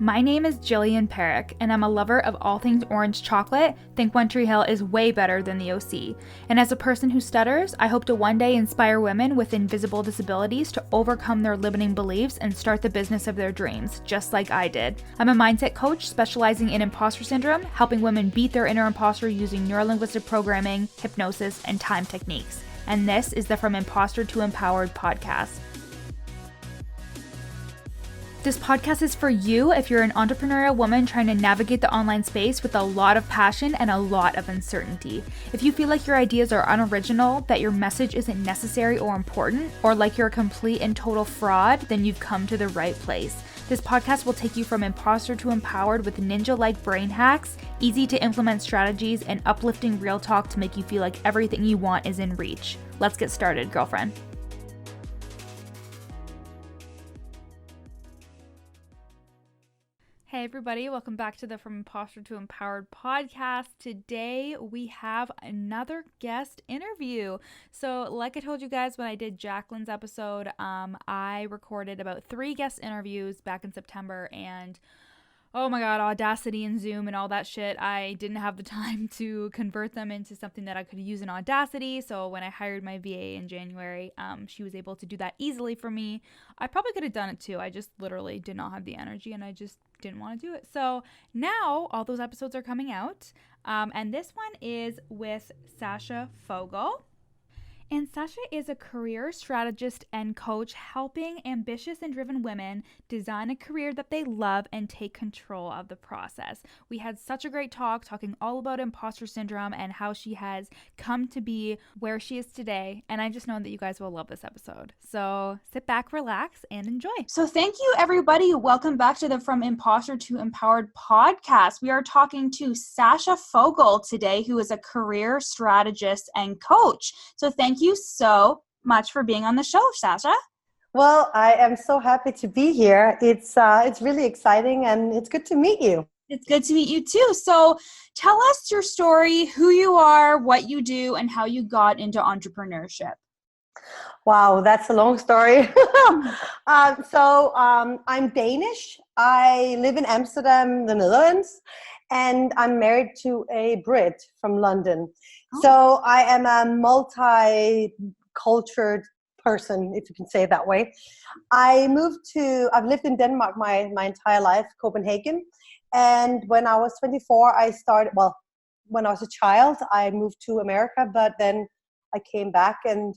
My name is Jillian Perrick, and I'm a lover of all things orange chocolate. Think One Tree Hill is way better than the OC. And as a person who stutters, I hope to one day inspire women with invisible disabilities to overcome their limiting beliefs and start the business of their dreams, just like I did. I'm a mindset coach specializing in imposter syndrome, helping women beat their inner imposter using neurolinguistic programming, hypnosis, and time techniques. And this is the From Imposter to Empowered podcast. This podcast is for you if you're an entrepreneurial woman trying to navigate the online space with a lot of passion and a lot of uncertainty. If you feel like your ideas are unoriginal, that your message isn't necessary or important, or like you're a complete and total fraud, then you've come to the right place. This podcast will take you from imposter to empowered with ninja-like brain hacks, easy to implement strategies, and uplifting real talk to make you feel like everything you want is in reach. Let's get started, girlfriend. Hey everybody, welcome back to the From Imposter to Empowered podcast. Today we have another guest interview. So like I told you guys when I did Jacqueline's episode, I recorded about 3 guest interviews back in September, and oh my god, Audacity and Zoom and all that shit, I didn't have the time to convert them into something that I could use in Audacity. So when I hired my VA in January, she was able to do that easily for me. I probably could have done it too. I just literally did not have the energy and I just didn't want to do it. So now all those episodes are coming out. And this one is with Sascha Fogel. And Sasha is a career strategist and coach helping ambitious and driven women design a career that they love and take control of the process. We had such a great talk talking all about imposter syndrome and how she has come to be where she is today. And I just know that you guys will love this episode. So sit back, relax, and enjoy. So thank you, everybody. Welcome back to the From Imposter to Empowered podcast. We are talking to Sascha Fogel today, who is a career strategist and coach. So thank you so much for being on the show, Sascha. Well, I am so happy to be here. It's really exciting and it's good to meet you. It's good to meet you too. So tell us your story, who you are, what you do, and how you got into entrepreneurship. Wow, that's a long story. I'm Danish. I live in Amsterdam, the Netherlands, and I'm married to a Brit from London. Oh. So I am a multi-cultured person, if you can say it that way. I've lived in Denmark my entire life, Copenhagen. And when I was 24, when I was a child, I moved to America, but then I came back and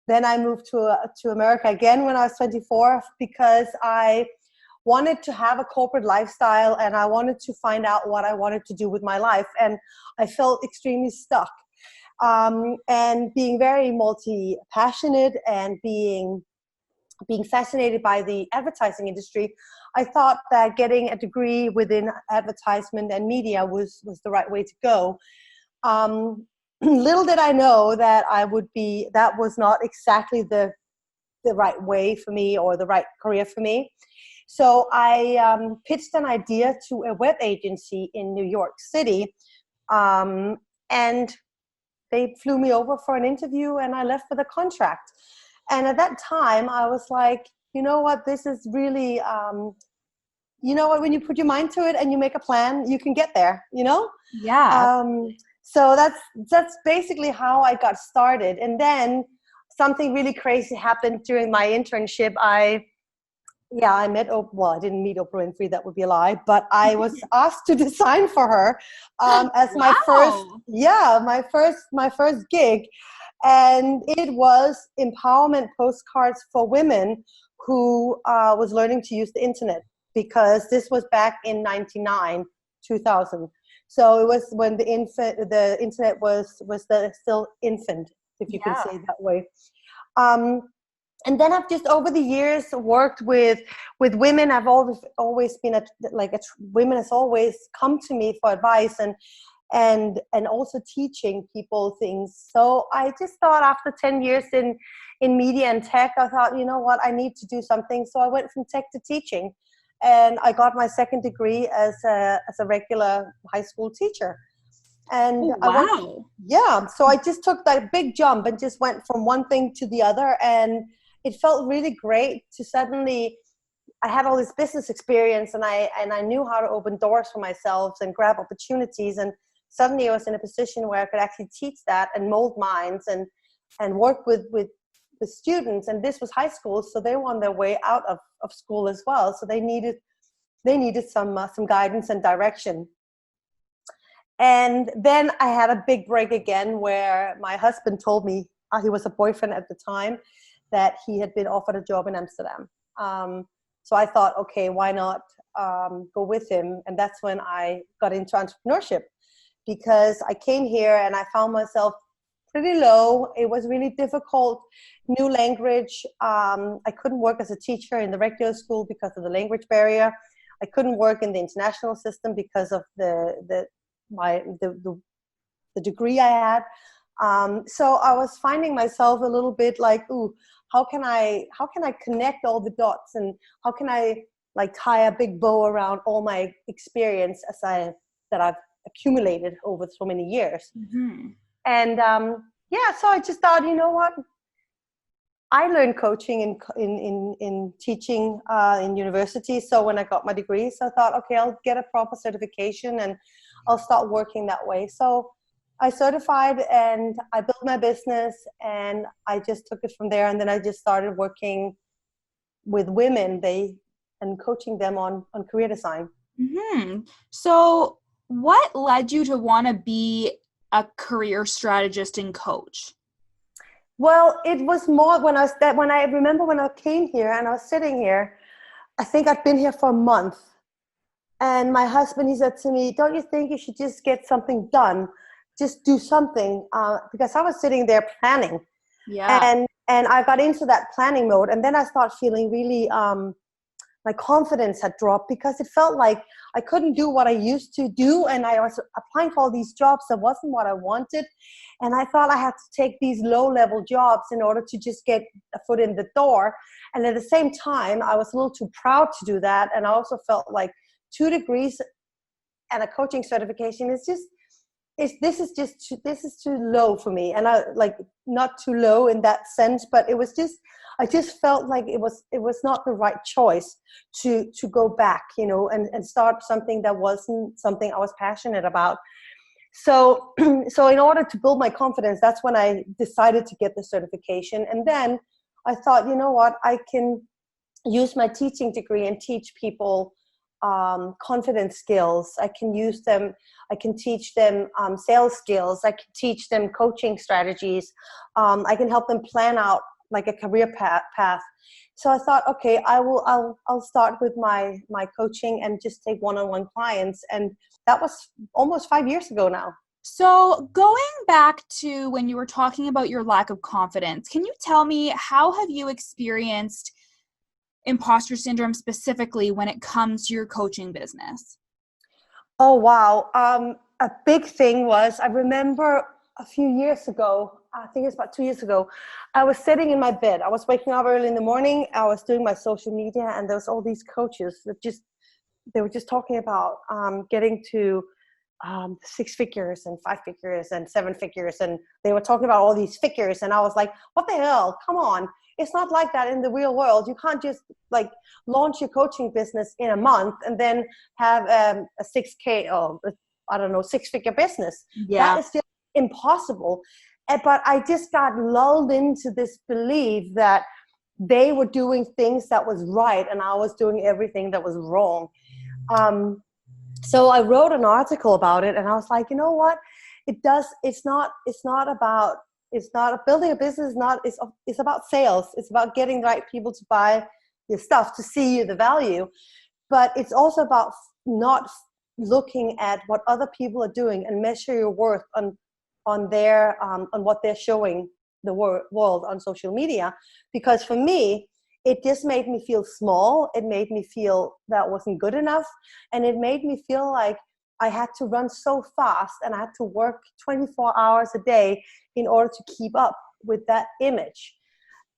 then I moved to America again when I was 24 because I wanted to have a corporate lifestyle and I wanted to find out what I wanted to do with my life. And I felt extremely stuck. And being very multi-passionate and being fascinated by the advertising industry, I thought that getting a degree within advertisement and media was the right way to go. Little did I know that that was not exactly the right way for me or the right career for me. So I pitched an idea to a web agency in New York City, and they flew me over for an interview and I left with a contract. And at that time I was like, you know what, this is really, you know what, when you put your mind to it and you make a plan, you can get there, you know? Yeah. So that's basically how I got started. And then something really crazy happened during my internship. I met Oprah. I didn't meet Oprah Winfrey. That would be a lie. But I was asked to design for her as my first gig, and it was empowerment postcards for women who was learning to use the internet, because this was back in 99, 2000. So it was when the internet was still infant, if you can say it that way. And then I've just over the years worked with women. I've always been women has always come to me for advice and also teaching people things. So I just thought after 10 years in media and tech, I thought, you know what, I need to do something. So I went from tech to teaching. And I got my second degree as a regular high school teacher. And so I just took that big jump and just went from one thing to the other. And it felt really great to suddenly I had all this business experience, and I knew how to open doors for myself and grab opportunities. And suddenly I was in a position where I could actually teach that and mold minds and work with students. And this was high school, so they were on their way out of school as well. So they needed some guidance and direction. And then I had a big break again, where my husband told me, he was a boyfriend at the time, that he had been offered a job in Amsterdam. So I thought, okay, why not go with him? And that's when I got into entrepreneurship, because I came here and I found myself pretty low. It was really difficult, new language. I couldn't work as a teacher in the regular school because of the language barrier. I couldn't work in the international system because of the degree I had. So I was finding myself a little bit like, ooh, how can I connect all the dots, and how can I like tie a big bow around all my experience that I've accumulated over so many years. Mm-hmm. And so I just thought, you know what? I learned coaching in teaching in university. So when I got my degree, so I thought, okay, I'll get a proper certification and I'll start working that way. So I certified and I built my business, and I just took it from there. And then I just started working with women and coaching them on career design. Mm-hmm. So what led you to want to be a career strategist and coach? Well, it was more when I remember when I came here and I was sitting here. I think I'd been here for a month, and my husband, he said to me, "Don't you think you should just get something done? Just do something," because I was sitting there planning, and I got into that planning mode, and then I started feeling really my confidence had dropped, because it felt like I couldn't do what I used to do, and I was applying for all these jobs that wasn't what I wanted, and I thought I had to take these low-level jobs in order to just get a foot in the door. And at the same time, I was a little too proud to do that, and I also felt like 2 degrees and a coaching certification is this is too low for me. And I like, not too low in that sense, but I just felt like it was not the right choice to go back, and start something that wasn't something I was passionate about. So in order to build my confidence, that's when I decided to get the certification. And then I thought, you know what, I can use my teaching degree and teach people confidence skills. I can use them. I can teach them sales skills. I can teach them coaching strategies. I can help them plan out like a career path. So I thought, okay, I'll start with my coaching and just take one-on-one clients. And that was almost 5 years ago now. So going back to when you were talking about your lack of confidence, can you tell me, how have you experienced imposter syndrome specifically when it comes to your coaching business? Oh, wow. A big thing was, I remember a few years ago, I think it's about 2 years ago, I was sitting in my bed. I was waking up early in the morning. I was doing my social media, and there was all these coaches that they were just talking about getting to 6 figures and 5 figures and 7 figures. And they were talking about all these figures. And I was like, what the hell? Come on. It's not like that in the real world. You can't just like launch your coaching business in a month and then have a 6K or I don't know, 6-figure business. Yeah. That is just impossible. But I just got lulled into this belief that they were doing things that was right and I was doing everything that was wrong. So I wrote an article about it, and I was like, you know what? It's not building a business. It's about sales. It's about getting the right people to buy your stuff, to see the value. But it's also about not looking at what other people are doing and measure your worth on what they're showing the world on social media. Because for me, it just made me feel small. It made me feel that wasn't good enough. And it made me feel like I had to run so fast and I had to work 24 hours a day in order to keep up with that image.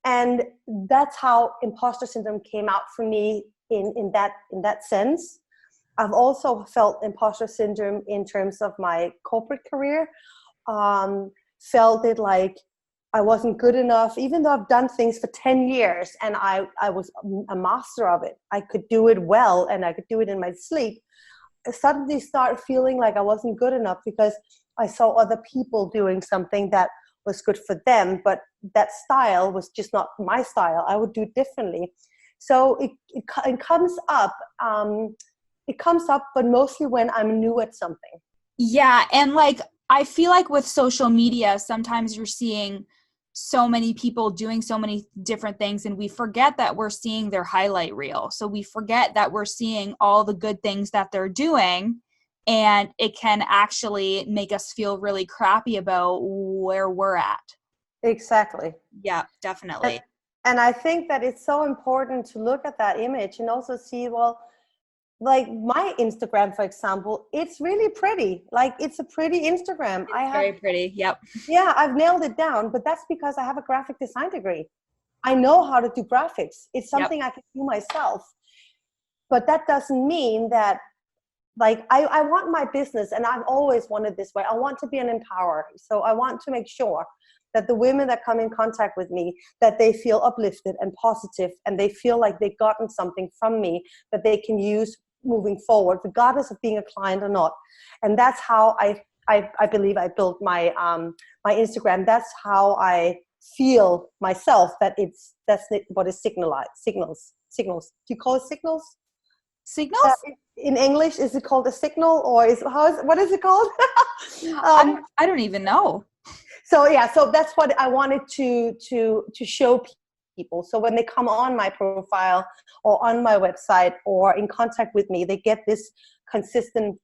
And that's how imposter syndrome came out for me in that sense. I've also felt imposter syndrome in terms of my corporate career. Felt it like I wasn't good enough, even though I've done things for 10 years and I was a master of it. I could do it well and I could do it in my sleep. I suddenly started feeling like I wasn't good enough because I saw other people doing something that was good for them, but that style was just not my style. I would do it differently. So it comes up. It comes up, but mostly when I'm new at something. Yeah. And like, I feel like with social media, sometimes you're seeing so many people doing so many different things, and we forget that we're seeing their highlight reel. So we forget that we're seeing all the good things that they're doing, and it can actually make us feel really crappy about where we're at. Exactly. Yeah, definitely. And I think that it's so important to look at that image and also see, well, like my Instagram, for example, it's really pretty. Like it's a pretty Instagram. It's very pretty. Yep. Yeah, I've nailed it down, but that's because I have a graphic design degree. I know how to do graphics. It's something I can do myself. But that doesn't mean that, like, I want my business, and I've always wanted this way. I want to be an empower. So I want to make sure that the women that come in contact with me, that they feel uplifted and positive, and they feel like they've gotten something from me that they can use moving forward, regardless of being a client or not. And that's how I believe I built my my Instagram. That's how I feel myself. That's what is signals. Do you call it signals? Signals? In English, is it called a signal, or what is it called? I don't even know. So yeah, so that's what I wanted to show people. So when they come on my profile or on my website or in contact with me, they get this consistent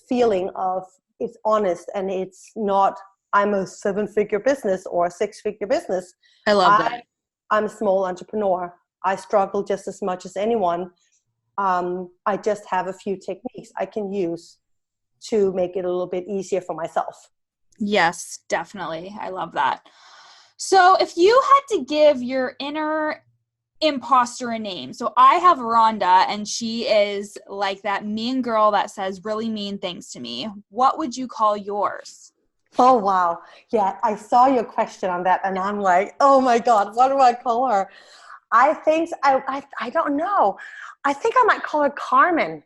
feeling of it's honest and it's not, I'm a 7-figure business or a 6-figure business. I love that. I'm a small entrepreneur. I struggle just as much as anyone. I just have a few techniques I can use to make it a little bit easier for myself. Yes, definitely. I love that. So if you had to give your inner imposter a name, so I have Rhonda, and she is like that mean girl that says really mean things to me. What would you call yours? Oh, wow. Yeah, I saw your question on that, and I'm like, oh my God, what do I call her? I think, I don't know. I think I might call her Carmen.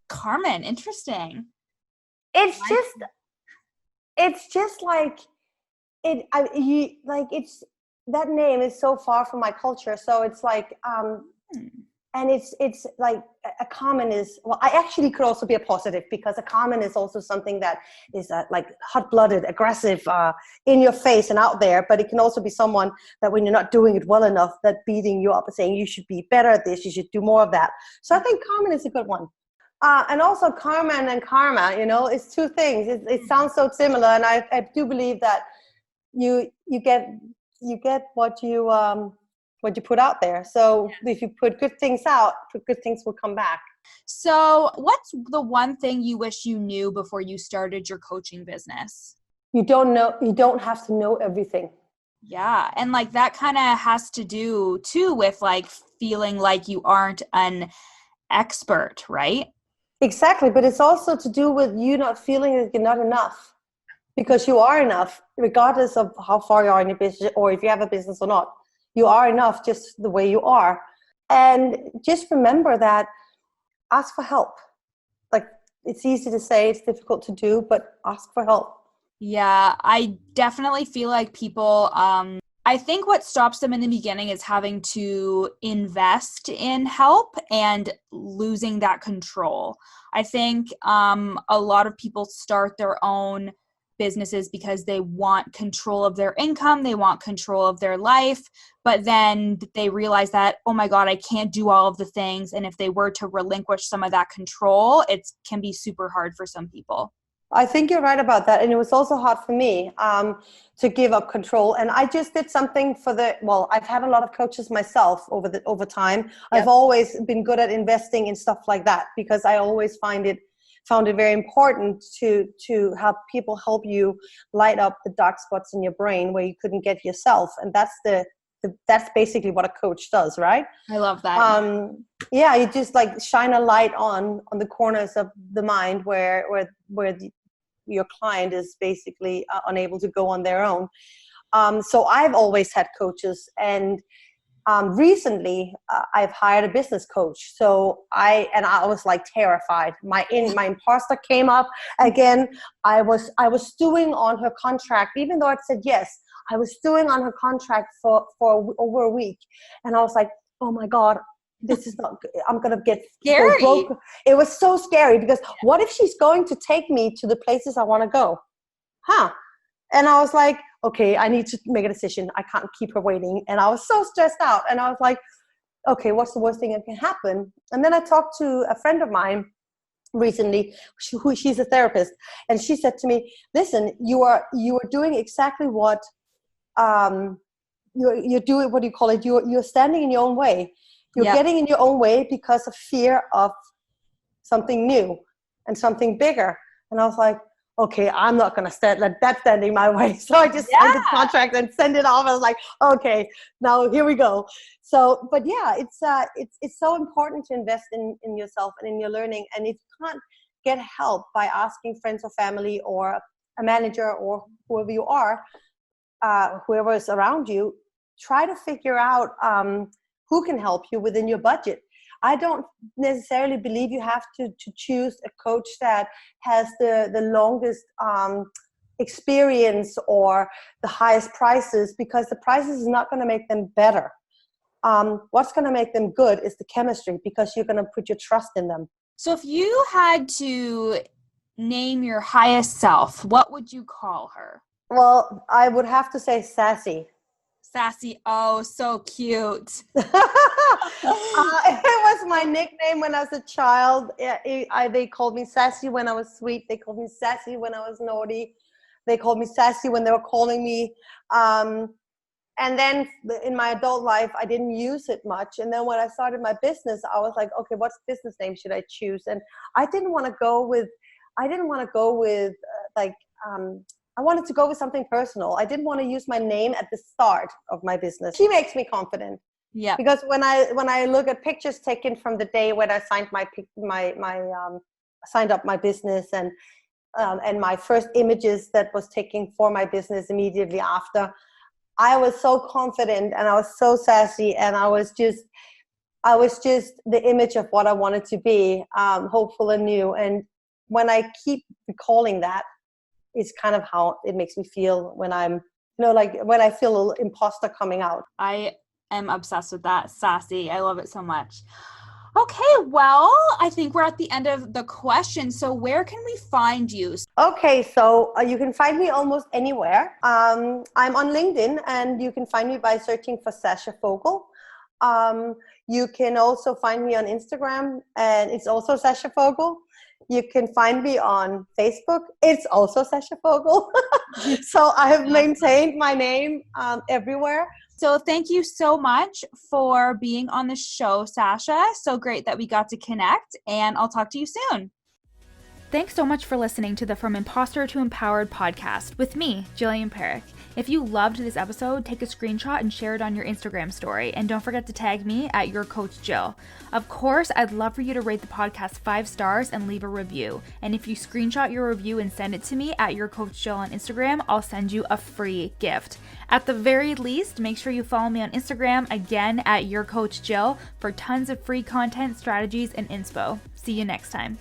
Carmen, interesting. It's just like, it's, that name is so far from my culture. So it's like, and it's like a common is, well, I actually could also be a positive, because a common is also something that is like hot-blooded, aggressive, in your face and out there. But it can also be someone that when you're not doing it well enough, that beating you up and saying you should be better at this, you should do more of that. So I think common is a good one. And also Carmen and karma, it's two things. It sounds so similar, and I do believe that you get what you put out there. So if you put good things out, good things will come back. So what's the one thing you wish you knew before you started your coaching business? You don't have to know everything. Yeah. And like that kind of has to do too with like feeling like you aren't an expert, right? Exactly. But it's also to do with you not feeling that you're not enough, because you are enough, regardless of how far you are in your business or if you have a business or not. You are enough just the way you are. And just remember that, ask for help. Like, it's easy to say, it's difficult to do, but ask for help. Yeah, I definitely feel like people, I think what stops them in the beginning is having to invest in help and losing that control. I think a lot of people start their own businesses because they want control of their income, they want control of their life, but then they realize that, oh my God, I can't do all of the things. And if they were to relinquish some of that control, it can be super hard for some people. I think you're right about that. And it was also hard for me to give up control. And I just did something I've had a lot of coaches myself over time. Yep. I've always been good at investing in stuff like that, because I always found it very important to have people help you light up the dark spots in your brain where you couldn't get yourself. And that's basically what a coach does, right? I love that. You just like shine a light on the corners of the mind where your client is basically unable to go on their own. So I've always had coaches, and recently I've hired a business coach. So I was like terrified. My imposter came up again. I was stewing on her contract, even though I said yes. I was stewing on her contract for over a week, and I was like, oh my God, this is not good. I'm gonna go broke. It was so scary, because what if she's going to take me to the places I want to go? And I was like, okay, I need to make a decision. I can't keep her waiting. And I was so stressed out. And I was like, okay, what's the worst thing that can happen? And then I talked to a friend of mine recently, she's a therapist, and she said to me, listen, you are doing exactly what you're doing. What do you call it? You're standing in your own way. You're getting in your own way because of fear of something new and something bigger. And I was like, okay, I'm not going to let that stand in my way. So I just signed the contract and sent it off. I was like, okay, now here we go. So, but yeah, it's so important to invest in yourself and in your learning. And if you can't get help by asking friends or family or a manager or whoever you are, whoever is around you, try to figure out who can help you within your budget. I don't necessarily believe you have to choose a coach that has the longest experience or the highest prices, because the prices is not going to make them better. What's going to make them good is the chemistry, because you're going to put your trust in them. So if you had to name your highest self, what would you call her? Well, I would have to say Sassy. Sassy. Oh, so cute. It was my nickname when I was a child. They called me Sassy when I was sweet. They called me Sassy when I was naughty. They called me Sassy when they were calling me. And then in my adult life, I didn't use it much. And then when I started my business, I was like, okay, what's business name should I choose? And I didn't want to go with I wanted to go with something personal. I didn't want to use my name at the start of my business. She makes me confident. Yeah. Because when I look at pictures taken from the day when I signed signed up my business, and my first images that was taken for my business immediately after, I was so confident and I was so sassy, and I was just the image of what I wanted to be, hopeful and new. And when I keep recalling that, it's kind of how it makes me feel when I'm, like when I feel a little imposter coming out. I am obsessed with that. Sassy. I love it so much. Okay, well, I think we're at the end of the question. So where can we find you? Okay, so you can find me almost anywhere. I'm on LinkedIn, and you can find me by searching for Sascha Fogel. You can also find me on Instagram, and it's also Sascha Fogel. You can find me on Facebook. It's also Sascha Fogel. So I have maintained my name everywhere. So thank you so much for being on the show, Sasha. So great that we got to connect, and I'll talk to you soon. Thanks so much for listening to the From Imposter to Empowered podcast with me, Jillian Perick. If you loved this episode, take a screenshot and share it on your Instagram story. And don't forget to tag me at Your Coach Jill. Of course, I'd love for you to rate the podcast 5 stars and leave a review. And if you screenshot your review and send it to me at Your Coach Jill on Instagram, I'll send you a free gift. At the very least, make sure you follow me on Instagram, again at Your Coach Jill, for tons of free content, strategies, and inspo. See you next time.